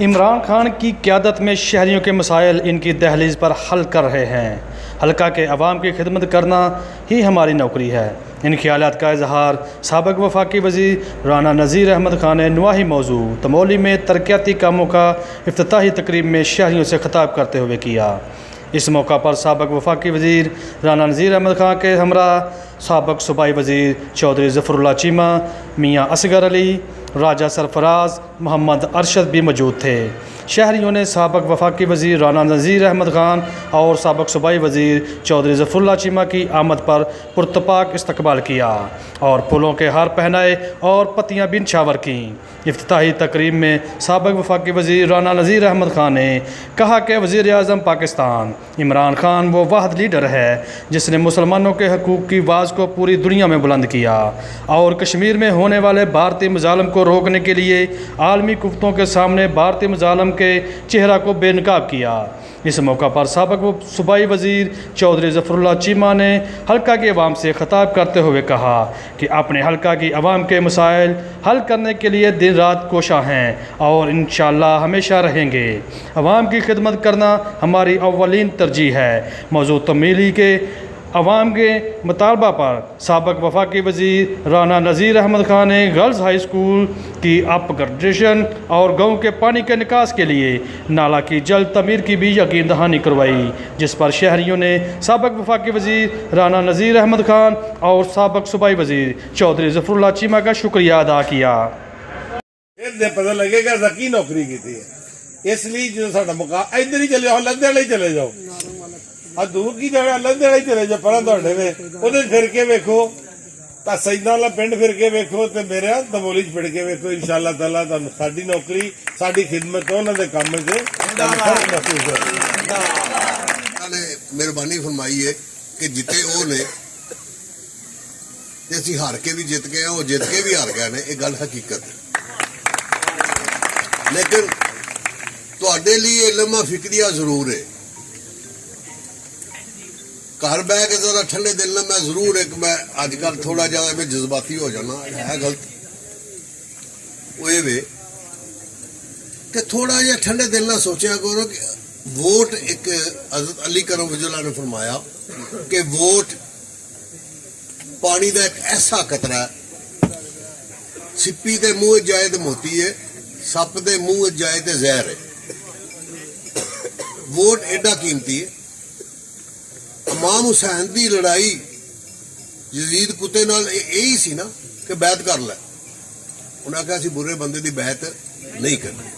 عمران خان کی قیادت میں شہریوں کے مسائل ان کی دہلیز پر حل کر رہے ہیں۔ حلقہ کے عوام کی خدمت کرنا ہی ہماری نوکری ہے۔ ان خیالات کا اظہار سابق وفاقی وزیر رانا نذیر احمد خان نے نواحی موضوع تمولی میں ترقیاتی کاموں کا افتتاحی تقریب میں شہریوں سے خطاب کرتے ہوئے کیا۔ اس موقع پر سابق وفاقی وزیر رانا نذیر احمد خان کے ہمراہ سابق صوبائی وزیر چودھری ظفر اللہ چیمہ، میاں اصغر علی، راجہ سرفراز محمد ارشد بھی موجود تھے۔ شہریوں نے سابق وفاقی وزیر رانا نذیر احمد خان اور سابق صوبائی وزیر چودھری ظفر اللہ چیمہ کی آمد پر پرتپاک استقبال کیا اور پھولوں کے ہار پہنائے اور پتیاں بھی نچھاور کیں۔ افتتاحی تقریب میں سابق وفاقی وزیر رانا نذیر احمد خان نے کہا کہ وزیر اعظم پاکستان عمران خان وہ واحد لیڈر ہے جس نے مسلمانوں کے حقوق کی آواز کو پوری دنیا میں بلند کیا اور کشمیر میں ہونے والے بھارتی مظالم کو روکنے کے لیے عالمی قوتوں کے سامنے بھارتی مظالم کے چہرہ کو بے نقاب کیا۔ اس موقع پر سابق صوبائی وزیر چودھری ظفر اللہ چیمہ نے حلقہ کے عوام سے خطاب کرتے ہوئے کہا کہ اپنے حلقہ کی عوام کے مسائل حل کرنے کے لیے دن رات کوشاں ہیں اور انشاءاللہ ہمیشہ رہیں گے۔ عوام کی خدمت کرنا ہماری اولین ترجیح ہے۔ موضوع تمویلی کے عوام کے مطالبہ پر سابق وفاقی وزیر رانا نذیر احمد خان نے گرلز ہائی اسکول کی اپ گریڈیشن اور گاؤں کے پانی کے نکاس کے لیے نالہ کی جلد تعمیر کی بھی یقین دہانی کروائی، جس پر شہریوں نے سابق وفاقی وزیر رانا نذیر احمد خان اور سابق صوبائی وزیر چودھری ظفر اللہ چیمہ کا شکریہ ادا کیا۔ پتہ لگے گا ذکی نوکری کی تھی، اس لیے جو ساڈا مقام ادھر ہی چلے جاؤ، لندے والے چلے جاؤ، دور کی جگہ لندے والے چلے جاؤ، پڑھا تھوڑے میں ادھر پھر کے ویکھو، سجدہ والا پنڈ پھر کے ویکھو تے میرے دمولی پھر کے ویکھو، انشاءاللہ تعالیٰ تمہیں ساری نوکری ساری خدمت انہوں نے کام سے محسوس نے مہربانی فرمائی ہے کہ جتے وہ نے اسی ہار کے بھی جت گئے وہ جت کے بھی ہار گئے نے، یہ گل حقیقت ہے۔ لیکن تواڈے لیے علم فکریہ ضرور ہے۔ گھر بہ کے ذرا ٹھنڈے دل میں ضرور ایک میں اج کل تھوڑا جا میں جذباتی ہو جانا ہے غلط، وہ یہ کہ تھوڑا جہا ٹھنڈے دل نہ سوچیا کرو کہ ووٹ ایک حضرت علی کرم وجہ اللہ نے فرمایا کہ ووٹ پانی کا ایک ایسا قطرہ ہے، سپی دے منہ جائے تو موتی ہے، سپ دے منہ جائے تو زہر ہے۔ ووٹ ایڈا قیمتی ہے۔ امام حسین دی لڑائی یزید کتے نال یہی سی نا کہ بیعت کر لے، انہیں کہا سی برے بندے دی بیعت نہیں کرنی۔